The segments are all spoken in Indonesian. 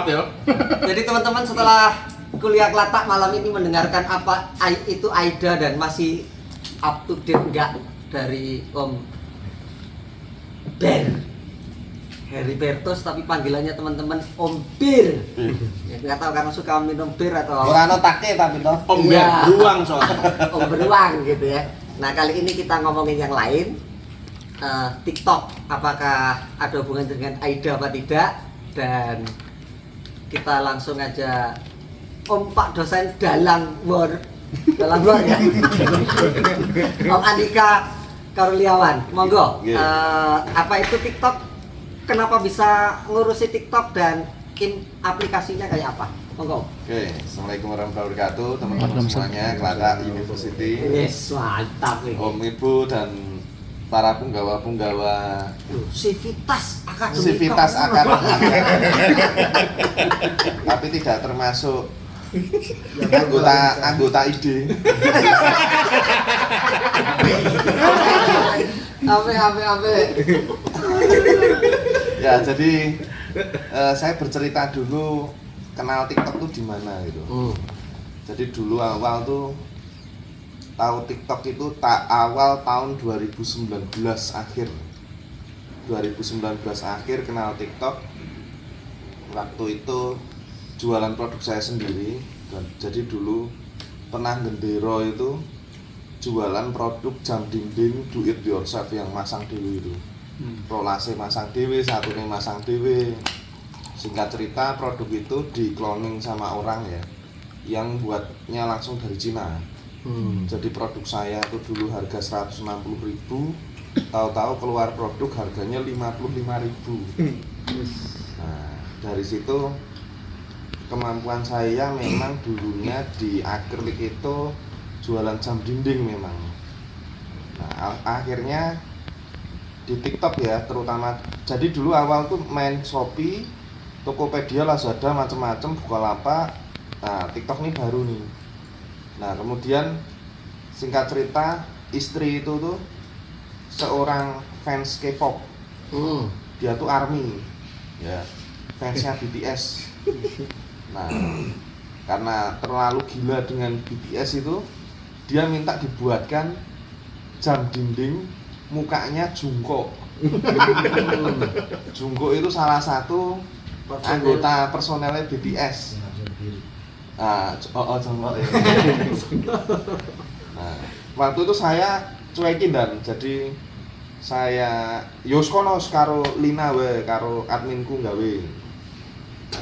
jawab ya. Jadi teman-teman setelah kuliah Kelatak malam ini mendengarkan apa itu Aida dan masih up to date enggak dari Om Ber Heribertus, tapi panggilannya teman-teman Om Bir. Ya, nggak tahu karena suka minum bir atau ora ono take tapi toh. Om Iya. beruang soalnya. Om beruang gitu ya. Nah kali ini kita ngomongin yang lain. TikTok, apakah ada hubungan dengan Aida apa tidak? Dan kita langsung aja Om Pak dosen Dalang War ya. Om Andika Karuliawan, monggo. Apa itu TikTok? Kenapa bisa ngurusi TikTok dan aplikasinya kayak apa? Monggo. Oke, assalamualaikum warahmatullahi wabarakatuh, teman-teman semuanya, Kelatak University, Yes, mantap nih. Om Ibu dan para punggawa-punggawa Civitas Akademika. Civitas Akademika, tapi tidak termasuk anggota ide. Ape. Ya, jadi saya bercerita dulu kenal TikTok tuh di mana gitu. Jadi dulu awal tuh tahu TikTok itu awal tahun 2019 akhir. 2019 akhir kenal TikTok. Waktu itu jualan produk saya sendiri. Jadi dulu pernah gendero itu jualan produk jam dinding do it yourself yang masang dewe itu. Rolase masang dewe, satunya masang dewe. Singkat cerita produk itu di cloning sama orang ya, yang buatnya langsung dari Cina. Jadi produk saya itu dulu harga 160.000, tahu-tahu keluar produk harganya 55.000. Nah, dari situ kemampuan saya memang dulunya di akrilik itu jualan jam dinding memang. Nah, akhirnya di TikTok ya terutama. Jadi dulu awal tuh main Shopee, Tokopedia, Lazada, macam-macam, Bukalapak. Nah, TikTok ini baru nih. Nah, kemudian singkat cerita istri itu tuh seorang fans K-pop. Dia tuh ARMY ya, fansnya BTS. Nah, karena terlalu gila dengan BTS itu, dia minta dibuatkan jam dinding mukanya Jungkook. Jungkook itu salah satu anggota personelnya BTS. Jongkok ya. Nah, waktu itu saya cuekin dan jadi saya kono karo Lina we karo adminku gawe.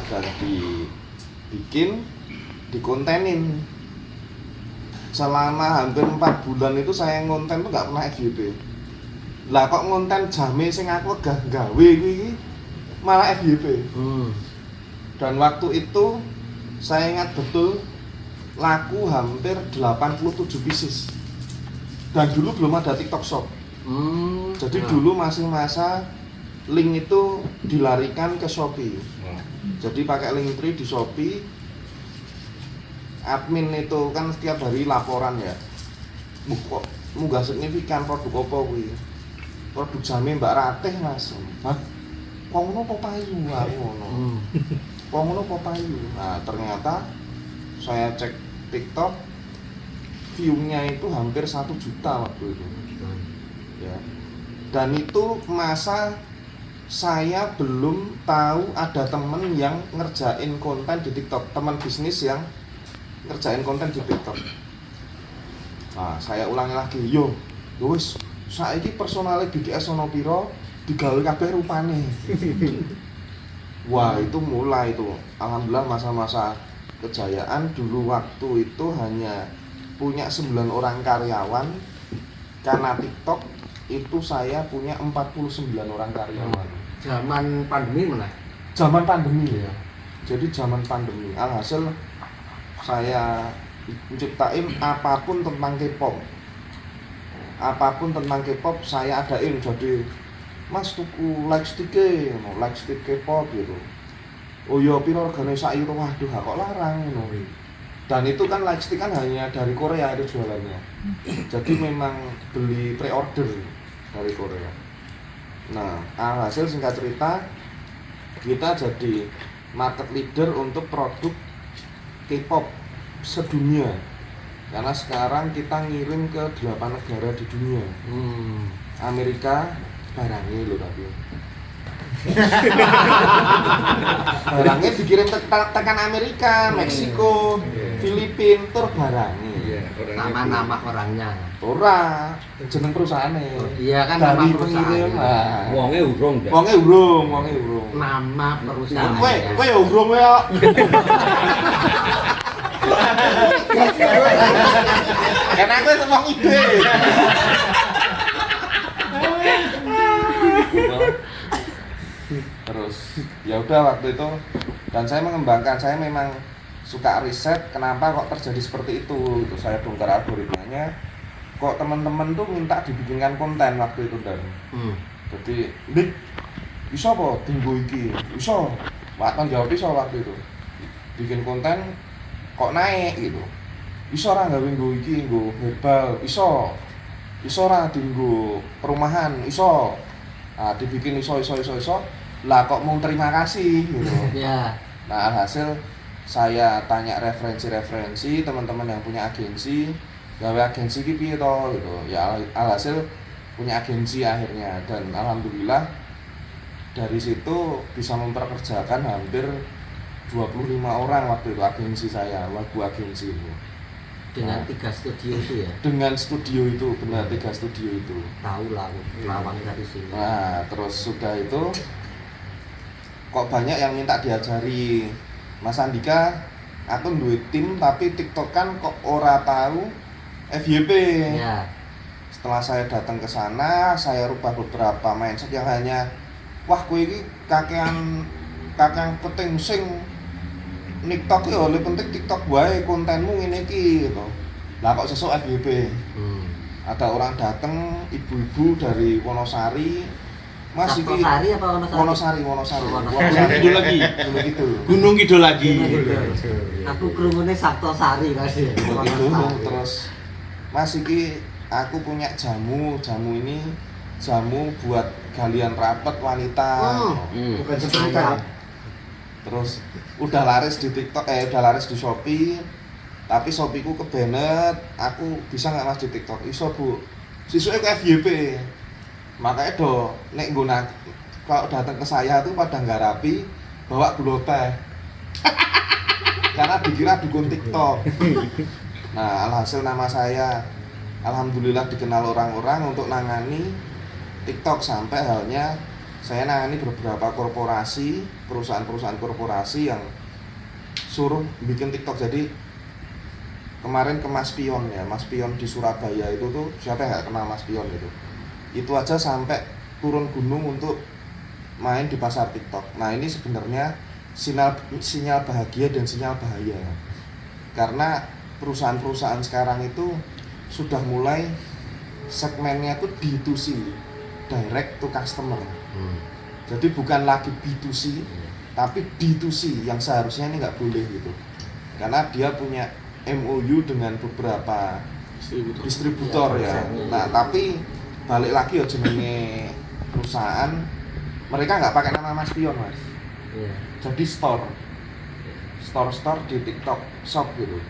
Dan dibikin, dikontenin. Selama hampir 4 bulan itu saya ngonten tuh nggak pernah FYP. Lah kok ngonten jame sing aku gak gawe iki malah FYP. Dan waktu itu saya ingat betul laku hampir 87 pieces. Dan dulu belum ada TikTok Shop. Jadi dulu masih masa link itu dilarikan ke Shopee. Jadi pakai link tree di Shopee. Admin itu kan setiap hari laporan ya. Munggah signifikan produk apa kuwi? Produk jame Mbak Ratih, Mas. Hah? Kok ngono apa payu aku ngono. Kok ngono apa payu. Nah, ternyata saya cek TikTok view-nya itu hampir 1 juta waktu itu. Ya. Dan itu masa saya belum tahu ada temen yang ngerjain konten di TikTok, teman bisnis yang ngerjain konten di TikTok. Nah, saya ulangi lagi, wis saiki personale BTS ono piro digawe kabeh rupane. Wah, itu mulai itu. Alhamdulillah masa-masa kejayaan. Dulu waktu itu hanya punya 9 orang karyawan. Karena TikTok itu saya punya 49 orang karyawan. Zaman pandemi mana? Zaman pandemi ya. Jadi zaman pandemi. Alhasil saya menciptain apapun tentang K-pop. Apapun tentang K-pop saya adain. Jadi Mas tuku lightstick K-pop gitu. Oh iya, piro regane sak euro? Waduh, kok larang ngono. Dan itu kan lightstick kan hanya dari Korea itu jualannya. Jadi memang beli pre-order dari Korea. Nah, hasil singkat cerita kita jadi market leader untuk produk K-pop sedunia. Karena sekarang kita ngirim ke 8 negara di dunia. Amerika barangnya loh tapi. Barangnya dikirim tekan Amerika, Meksiko, Filipina, tur barangnya. Nama-nama orangnya. Ora, jeneng perusahaannya. Iya kan nama dari perusahaan. pengirim. Wonge urung dah. Wonge urung. Nama perusahaan. Kowe ya urung ya. Karena aku semang ide. Terus ya udah waktu itu dan saya mengembangkan, saya memang suka riset kenapa kok terjadi seperti itu. Itu saya bongkar algoritmanya. Kok teman-teman tuh minta dibikinkan konten waktu itu dan. Jadi, "Dik, iso apa tinggu iki?" Iso. Waton jawab iso waktu itu. Bikin konten kok naik gitu. Iso ora gawe nggo iki, nggo herbal, iso. Iso ora dienggo perumahan, iso. Nah, dibikin iso. Lah kok mau terima kasih gitu. Ya. Nah, hasil saya tanya referensi teman-teman yang punya agensi, gawe agensi iki piye to gitu. Ya alhasil punya agensi akhirnya dan alhamdulillah dari situ bisa memperkerjakan hampir 25 orang waktu itu agensi saya, lagu agensi itu. Dengan 3 studio itu ya. Dengan studio itu, benar 3 studio itu. Tahu lah, lawan dari sini. Nah, terus sudah itu kok banyak yang minta diajari. Mas Andika, aku duwe tim tapi TikTok kan kok ora tahu FYP. Ya. Setelah saya datang ke sana, saya rubah beberapa mindset yang hanya wah kowe iki kakean penting sing TikTok ya lebih penting TikTok wae kontenmu ngene iki gitu. Lah kok sesuk FYP. Ada orang datang ibu-ibu dari Wonosari. Mas iki Sabtosari apa Wonosari? Wonosari. Wonosari Kidul lagi. Begitu. Gunung Kidul lagi. Aku kerumune Sabtosari kasih. Begitu. Terus Mas iki aku punya jamu ini jamu buat galian rapet wanita. Bukan sebentar. Terus udah laris di TikTok, udah laris di Shopee. Tapi Shopee-ku kebenet, aku bisa nggak Mas di TikTok? Iso Bu. Sisuke ke FYP. Makanya nek guna kalau datang ke saya tuh pada nggak rapi bawa gula teh. Karena dikira dukun TikTok. Nah, alhasil nama saya alhamdulillah dikenal orang-orang untuk nangani TikTok sampai halnya saya nangani beberapa korporasi, perusahaan-perusahaan korporasi yang suruh bikin TikTok. Jadi kemarin ke Mas Pion ya, Mas Pion di Surabaya itu tuh siapa yang nggak kenal Mas Pion itu? Itu aja sampai turun gunung untuk main di pasar TikTok. Nah ini sebenarnya sinyal bahagia dan sinyal bahaya. Karena perusahaan-perusahaan sekarang itu sudah mulai segmennya tuh D2C, direct to customer. Jadi bukan lagi B2C, tapi D2C yang seharusnya ini nggak boleh gitu. Karena dia punya MOU dengan beberapa distributor ya. Nah tapi balik lagi ya jenenge perusahaan, mereka nggak pakai nama Mas Pion Mas. Jadi store di TikTok shop gitu.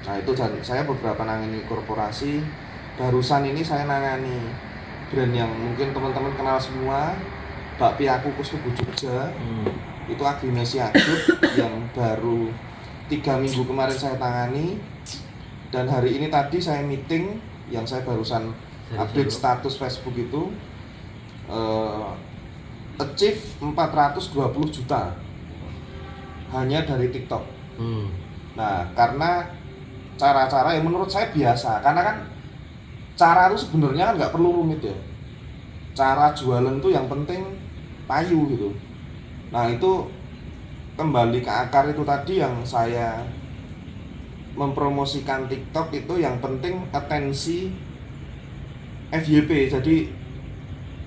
Nah itu saya beberapa nangani korporasi. Barusan ini saya nangani brand yang mungkin teman-teman kenal semua, Bakpia Kukus Tugu Jogja. Itu Agnesia Group yang baru 3 minggu kemarin saya tangani. Dan hari ini tadi saya meeting yang saya barusan update status Facebook itu achieve 420 juta hanya dari TikTok. Nah karena cara-cara yang menurut saya biasa, karena kan cara itu sebenarnya kan nggak perlu rumit ya. Cara jualan tuh yang penting payu gitu. Nah itu kembali ke akar itu tadi yang saya mempromosikan TikTok itu yang penting atensi FYP. Jadi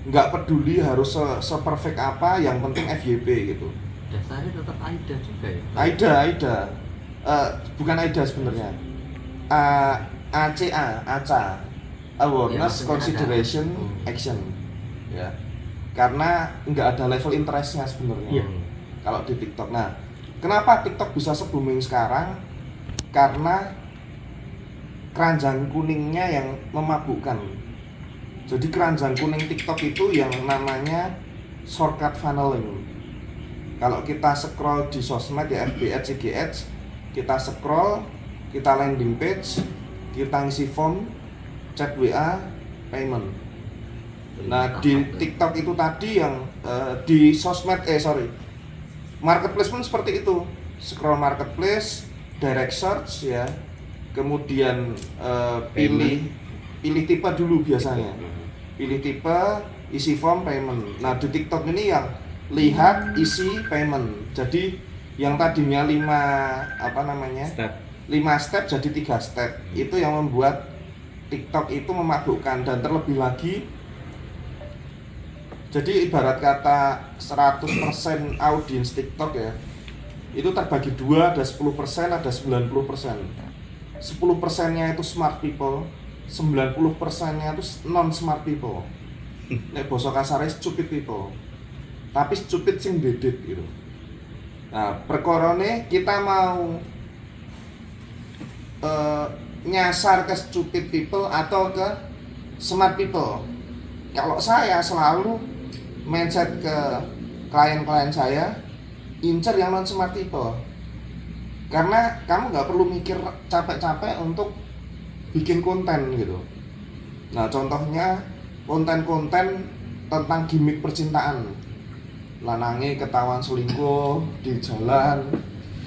nggak peduli harus se-perfect apa, yang penting FYP gitu. Dasarnya tetap AIDA juga ya? AIDA bukan AIDA sebenarnya. ACA Awareness, ya, Consideration, Action ya. Karena nggak ada level interestnya sebenarnya kalau di TikTok. Nah Kenapa TikTok bisa se-booming sekarang? Karena keranjang kuningnya yang memabukkan. Jadi keranjang kuning TikTok itu yang namanya shortcut funneling. Kalau kita scroll di sosmed ya FB Ads, IG Ads, kita scroll, kita landing page, kita ngisi form, chat WA, payment. Nah di TikTok itu tadi yang di sosmed marketplace pun seperti itu. Scroll marketplace, direct search ya, kemudian pilih tipe dulu biasanya, pilih tipe, isi form, payment. Nah di TikTok ini yang lihat, isi, payment. Jadi yang tadinya 5 step jadi 3 step. Itu yang membuat TikTok itu memabukkan. Dan terlebih lagi, jadi ibarat kata 100% audiens TikTok ya, itu terbagi dua, ada 10%, ada 90%. 10%-nya itu smart people, 90%-nya itu non smart people. Nek basa kasare stupid people. Tapi stupid sing dedet gitu. Nah, perkorone kita mau nyasar ke stupid people atau ke smart people. Kalau saya selalu mindset ke klien-klien saya, incer yang non smart people. Karena kamu nggak perlu mikir capek-capek untuk bikin konten gitu. Nah contohnya konten-konten tentang gimmick percintaan. Lanange ketahuan selingkuh di jalan,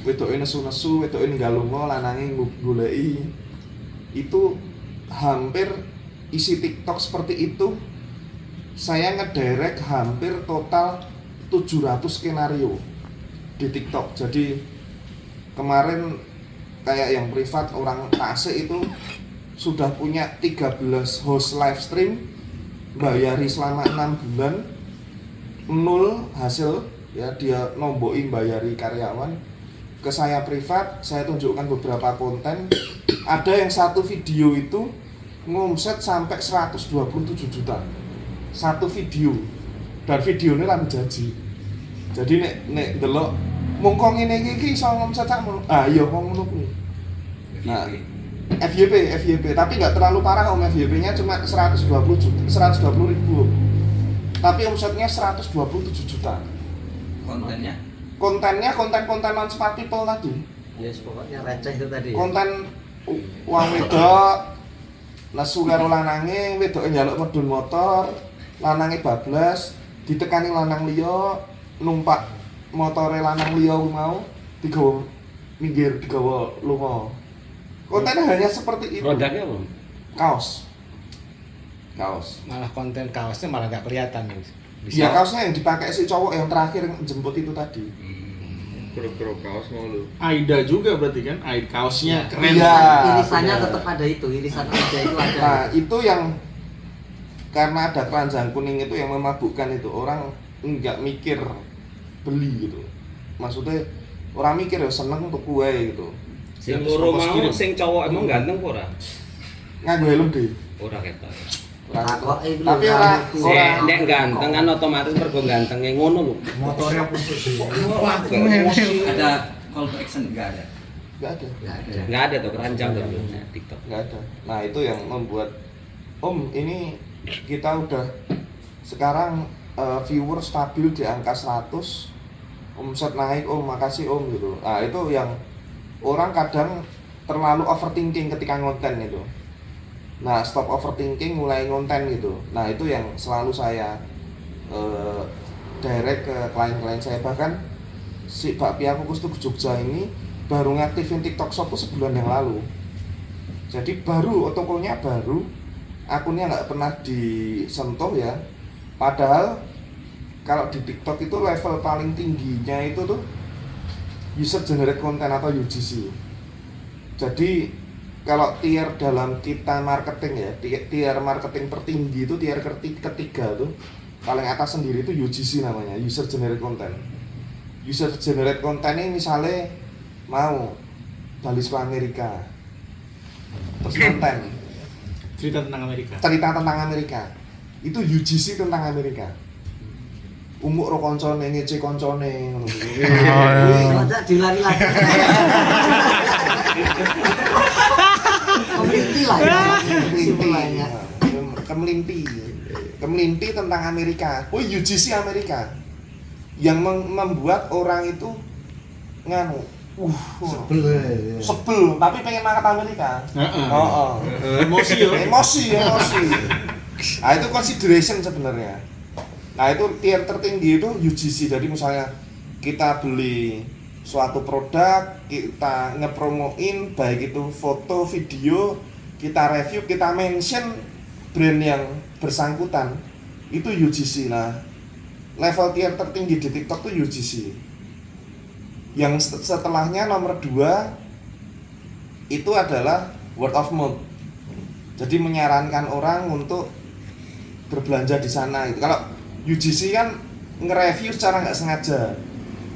wedoke nesu-nesu, wedoke ninggal lunga, lanange goleki. Itu hampir isi TikTok seperti itu. Saya ngederek hampir total 700 skenario di TikTok. Jadi kemarin kayak yang privat orang Tasik itu sudah punya 13 host live stream, bayari selama 6 bulan, 0 hasil ya, dia nombokin bayari karyawan. Ke saya privat, saya tunjukkan beberapa konten. Ada yang satu video itu ngomset sampai 127 juta satu video, dan videonya rame jaji. Jadi nek delok mungkong ini iki iso ngomset sakmono. Ah iya wong ngono kuwi. Nah, FYP, tapi nggak terlalu parah om, FYP-nya cuma 120 ribu, tapi omsetnya 127 juta. Kontennya konten non smart people tadi. Yes, pokoknya receh itu tadi. Konten wong wedok nesu karo lanange, wedoke njaluk medun motor, lanange bablas, ditekani lanang liya, numpak motore lanang liya mau digawa minggir, digawa lunga. Kontennya hanya seperti itu. Produknya apa? Kaos. Malah konten kaosnya malah nggak kelihatan nih. Iya, kaosnya yang dipakai si cowok yang terakhir jemput itu tadi. Kro kaos mau lu. Aida juga berarti kan? Aida kaosnya keren. Iya. Irisannya benar. tetap ada itu, irisan Aida itu ada. Nah, itu yang karena ada keranjang kuning itu yang memabukkan itu, orang enggak mikir beli gitu. Maksudnya orang mikir ya seneng untuk kue gitu. Sing loro mau sing cowok emang ganteng apa ora? Nganggo helm deh. Ora ketok. Tapi ora Nek ganteng kan otomatis mergo gantenge ngono lho. Motornya putih. Ada call to action enggak ada? Enggak ada tuh keranjang tuh di TikTok. Enggak ada. Nah, itu yang membuat Om, ini kita udah sekarang viewer stabil di angka 100, omset naik, Om, makasih Om gitu. Nah, itu yang orang kadang terlalu overthinking ketika ngonten itu. Nah, stop overthinking, mulai ngonten gitu. Nah, itu yang selalu saya direct ke klien-klien saya. Bahkan si Pak Pia Kukus tuh ke Jogja ini baru ngaktifin TikTok Shop tuh sebulan yang lalu. Jadi baru, tokonya baru, akunnya nggak pernah disentuh ya. Padahal kalau di TikTok itu level paling tingginya itu tuh user generate content atau UGC. Jadi kalau tier dalam kita marketing ya, tier marketing tertinggi itu tier ketiga tuh paling atas sendiri itu UGC namanya, user generate content. User generate content ini misalnya mau balik ke Amerika, terus konten cerita tentang Amerika. cerita tentang Amerika, itu UGC tentang Amerika. umuk ro koncone ngece koncone ngono kuwi. Masa dilari-lari. Kemelinti lah ya. Kesimpulannya. Kemelinti tentang Amerika. Oh, UGC Amerika. Yang membuat orang itu nganu. Sebel, tapi pengen mangkat Amerika. Emosi ya. Emosi. Nah, itu consideration sebenarnya. Nah, itu tier tertinggi itu UGC. Jadi misalnya kita beli suatu produk, kita ngepromoin baik itu foto, video, kita review, kita mention brand yang bersangkutan, itu UGC. Nah, level tier tertinggi di TikTok itu UGC. Yang setelahnya nomor 2 itu adalah word of mouth. Jadi menyarankan orang untuk berbelanja di sana gitu. Kalau UGC kan nge-review secara nggak sengaja,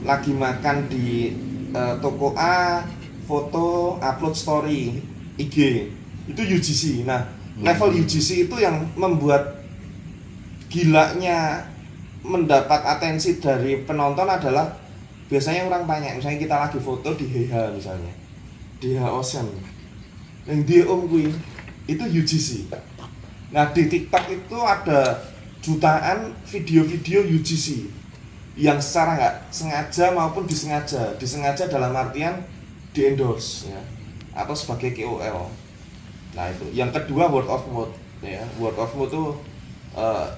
lagi makan di toko A, foto, upload story IG, itu UGC. Nah, level UGC itu yang membuat gilanya mendapat atensi dari penonton adalah biasanya orang tanya, misalnya kita lagi foto di HH misalnya, di HH Ocean, yang dia gue itu UGC. Nah, di TikTok itu ada jutaan video-video UGC yang secara nggak sengaja maupun disengaja dalam artian di endorse ya, atau sebagai KOL. Nah, itu yang kedua word of mouth ya. Word of mouth tuh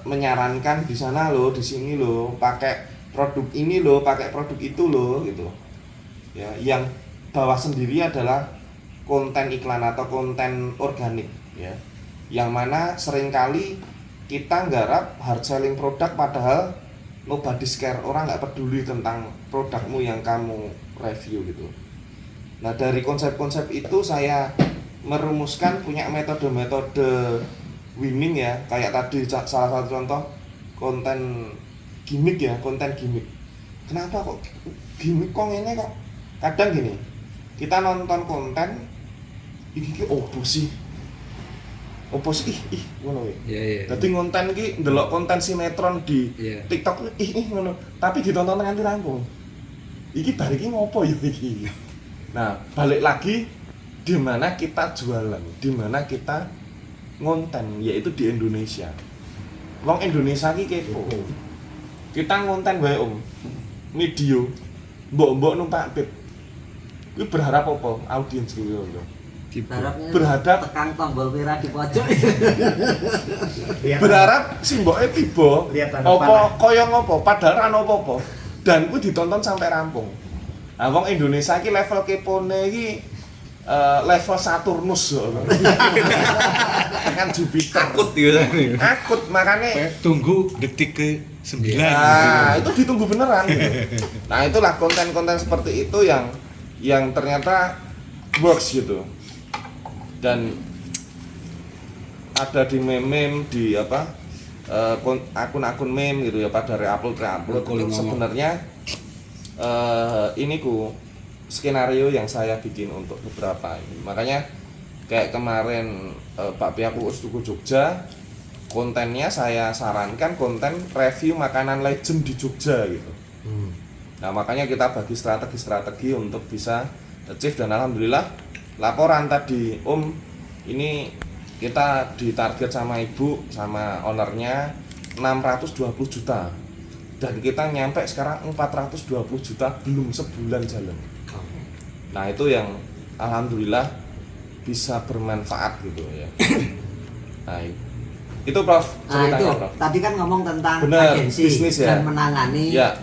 menyarankan di sana loh, di sini loh, pakai produk ini loh, pakai produk itu loh gitu ya. Yang bawah sendiri adalah konten iklan atau konten organik ya, yang mana seringkali kita nggarap hard selling produk padahal nobody's care, orang nggak peduli tentang produkmu yang kamu review gitu. Nah, dari konsep-konsep itu saya merumuskan punya metode-metode winning ya. Kayak tadi salah satu contoh konten gimmick ya, konten gimmick. Kenapa kok gimmick kok ini kok? Kadang gini, kita nonton konten iki opo sih ngono ya. Iya. Dadi konten iki ndelok konten sinetron di TikTok ngono, tapi ditonton nganti rampung. Iki bar iki ngopo ya iki. Nah, balik lagi di mana kita jualan, di mana kita ngonten, yaitu di Indonesia. Wong Indonesia iki kepo. Kita ngonten wae video mbok-mbok numpak pit. Kuwi berharap apa audiens kuwi lho. Berharap tekan tombol merah di pojok. Berharap si mboke tiba apa kaya ngopo padahal ra ono apa-apa dan kuwi ditonton sampai rampung. Nah, wong Indonesia iki level kepone iki level Saturnus kan Jupiter. Akut makanya tunggu detik ke-9. Nah, itu ditunggu beneran gitu. Nah, itulah konten-konten seperti itu yang ternyata works gitu. Dan ada di meme di akun-akun meme gitu ya, pada reupload itu sebenarnya ini skenario yang saya bikin untuk beberapa ini. Makanya kayak kemarin Pak Piaku Ustuku Jogja, kontennya saya sarankan konten review makanan legend di Jogja gitu. Nah, makanya kita bagi strategi untuk bisa achieve, dan alhamdulillah laporan tadi ini kita ditarget sama ibu sama ownernya 620 juta dan kita nyampe sekarang 420 juta belum sebulan jalan. Nah, itu yang alhamdulillah bisa bermanfaat gitu ya. Nah, itu Prof ceritanya. Itu, Prof. tadi kan ngomong tentang Bener, agensi bisnis ya. dan menangani. Nah,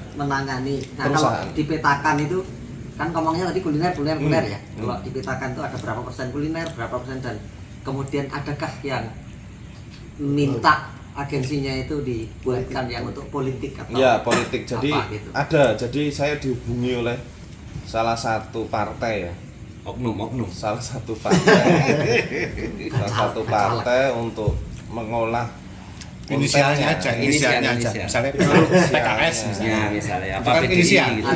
perusahaan. kalau dipetakan itu kan ngomongnya tadi kuliner ya. Kalau dipetakan itu ada berapa persen kuliner, berapa persen, dan kemudian adakah yang minta agensinya itu dibuatkan yang untuk politik atau ya politik. Jadi gitu? ada, jadi saya dihubungi oleh salah satu partai ya, oknum salah satu partai untuk mengolah Inisialnya aja. Misalnya PKS misalnya apa bukan inisial gitu.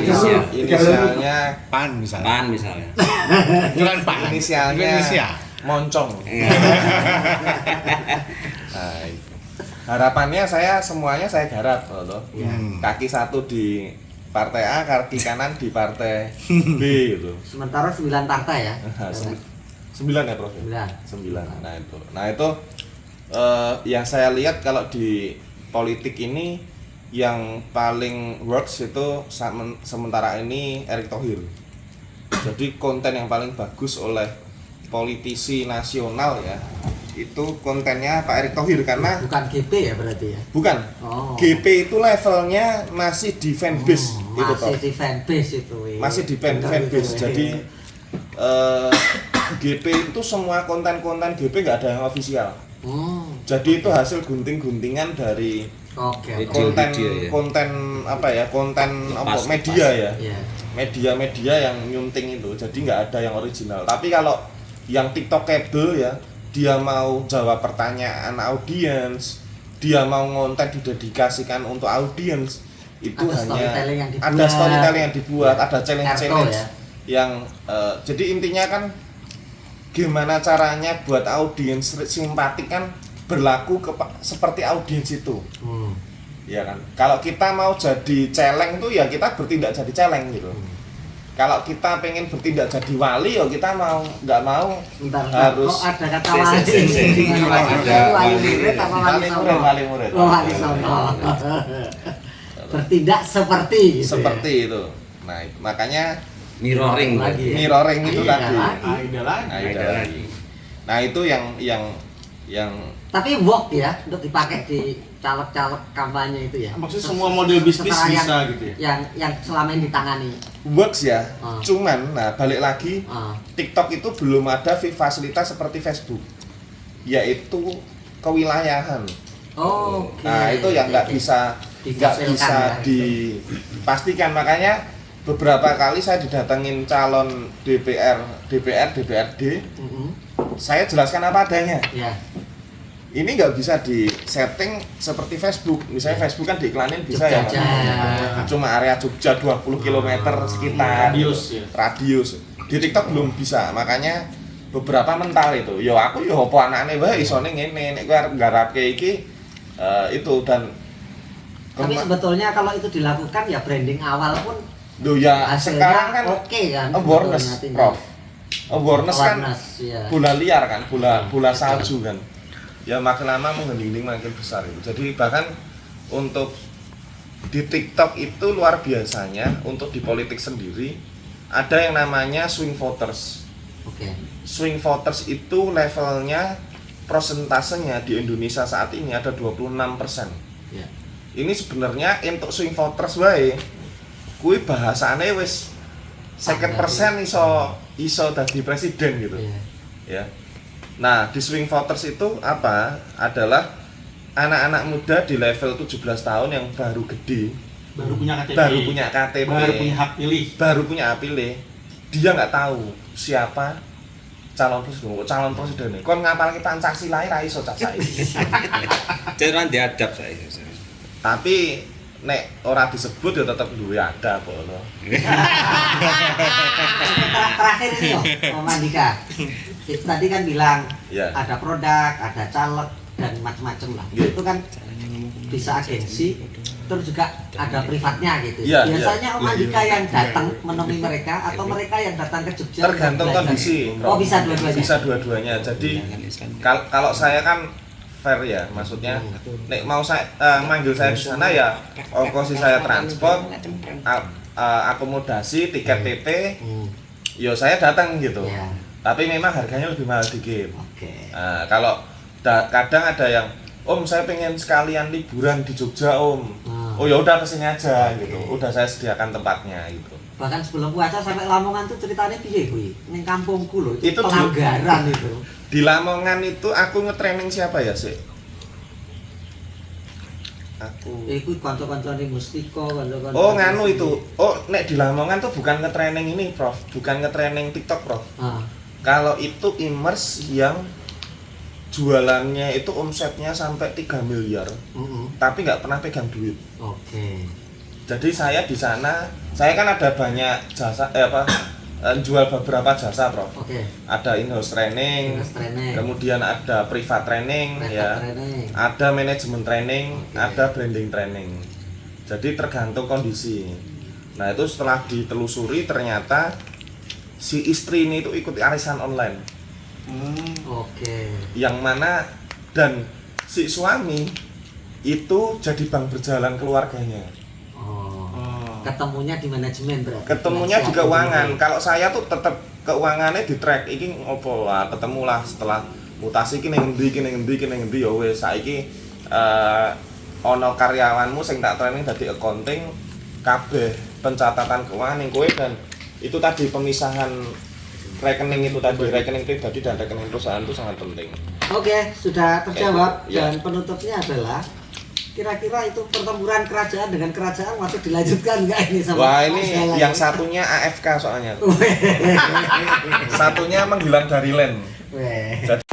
Inisialnya PAN misalnya. Bukan PAN. Inisialnya Moncong. Nah, itu. harapannya semuanya saya garap loh. Iya. Kaki satu di partai A, kaki kanan di partai B gitu. Sementara 9 partai ya. 9 ya Prof? 9. Nah itu yang saya lihat kalau di politik ini yang paling works itu sementara ini Erick Thohir. Jadi konten yang paling bagus oleh politisi nasional ya, itu kontennya Pak Erick Thohir karena bukan GP ya berarti ya. Bukan. GP itu levelnya masih di fanbase itu Prof. Masih di fanbase itu. Masih di fanbase. Jadi GP itu semua konten-konten GP nggak ada yang official. Jadi itu hasil gunting-guntingan dari konten media ya. Media-media yang nyunting itu. Jadi nggak ada yang original. Tapi kalau yang TikTokable ya, dia mau jawab pertanyaan audiens, dia mau ngonten didedikasikan untuk audiens, itu ada storytelling yang dibuat, ada challenge-challenge yang jadi intinya kan gimana caranya buat audiens simpatik kan berlaku seperti audiens itu. Ya kan. Kalau kita mau jadi celeng tuh ya kita bertindak jadi celeng gitu. Kalau kita pengen bertindak jadi wali, ya kita nggak mau harus ada kata wali murid. Bertindak seperti itu. Nah, makanya mirroring itu tadi. Aida lagi. Nah, itu yang tapi work ya untuk dipakai di caleg-caleg kampanye itu ya. Maksudnya semua model bisnis bisa gitu ya. Yang selama ini ditangani. Works ya. Cuman balik lagi TikTok itu belum ada fasilitas seperti Facebook. Yaitu kewilayahan. Nah, itu yang nggak bisa dipastikan. Makanya beberapa kali saya didatengin calon DPRD. Saya jelaskan apa adanya. Ini nggak bisa di setting seperti Facebook. Misalnya Facebook kan diiklanin bisa ya. Cuma area Jogja 20 km sekitar radius. Di TikTok belum bisa. Makanya beberapa mental itu. Yo aku yo apa anakane wae isone ngene nek kowe arep nggarapke iki itu dan tapi sebetulnya kalau itu dilakukan ya branding awal pun sekarang kan oke kan. Awareness Prof. Awareness kan bola liar kan, bola salju kan. Ya makin lama menggelinding makin besar itu. Jadi bahkan untuk di TikTok itu luar biasanya untuk di politik sendiri ada yang namanya swing voters. Swing voters itu levelnya persentasenya di Indonesia saat ini ada 26%. Ini sebenarnya untuk swing voters wae kuwi bahasane wis 50% iso dadi presiden gitu. Ya. Nah, di swing voters itu adalah anak-anak muda di level 17 tahun yang baru gede, baru punya KTP, baru punya hak pilih. Dia nggak tahu siapa calon presiden. Kon ngapalke Pancasila ra iso cak saiki. Jangan diadap saya. Tapi nek ora disebut ya tetap duwe adab kok lho. Terakhir ini loh, Om Andika. Itu tadi kan bilang ada produk, ada caleg dan macam-macam lah. Itu kan bisa agensi, terus juga ada privatnya gitu. Biasanya Om Andika yang datang menemui mereka atau mereka yang datang ke Jogja? Tergantung kondisi. Bisa dua-duanya. Bisa dua-duanya. Jadi kalau saya kan fair ya, maksudnya nek mau saya manggil saya di sana ya ongkos saya transport, akomodasi, tiket PP, yo saya datang gitu. Tapi memang harganya lebih mahal dikit. Kalau kadang ada yang Om saya pengen sekalian liburan di Jogja Om. Oh ya udah kesini aja gitu. Udah saya sediakan tempatnya gitu. Bahkan sebelum puasa sampai Lamongan tuh ceritanya piye kuwi? Ning kampungku lho, itu pelanggaran itu. Di Lamongan itu aku nge-training siapa ya sih? Iku kanca-kancane Mustiko, kanca-kanca. Oh, nganu itu. Oh, nek di Lamongan tuh bukan nge-training ini, Prof. Bukan nge-training TikTok, Prof. Kalau itu immerse yang jualannya itu omsetnya sampai 3 miliar. Tapi nggak pernah pegang duit. Jadi saya di sana, saya kan ada banyak jasa jual beberapa jasa, Prof. Oke. Ada in-house training, In-house training. kemudian ada private training, ya, Training. ada manajemen training, Oke. ada branding training. Jadi tergantung kondisi. Nah itu setelah ditelusuri ternyata si istri ini itu ikut arisan online, Oke. yang mana dan si suami itu jadi bank berjalan keluarganya. Ketemunya di manajemen berarti. Ketemunya di Finansial keuangan. engineering. Kalau saya tuh tetap keuangannya di track. Iki ngopo lah, ketemulah setelah mutasi kini ngendi ya wes saiki ono karyawanmu sing tak training dadi accounting kabeh pencatatan keuangan ning kowe dan itu tadi pemisahan rekening itu tadi rekening pribadi dan rekening perusahaan itu sangat penting. Oke, sudah terjawab Ya. dan penutupnya adalah kira-kira itu pertempuran kerajaan dengan kerajaan masih dilanjutkan nggak ini sama? Wah ini masalah yang ya? satunya AFK soalnya. Satunya menghilang dari land. Weh. Jadi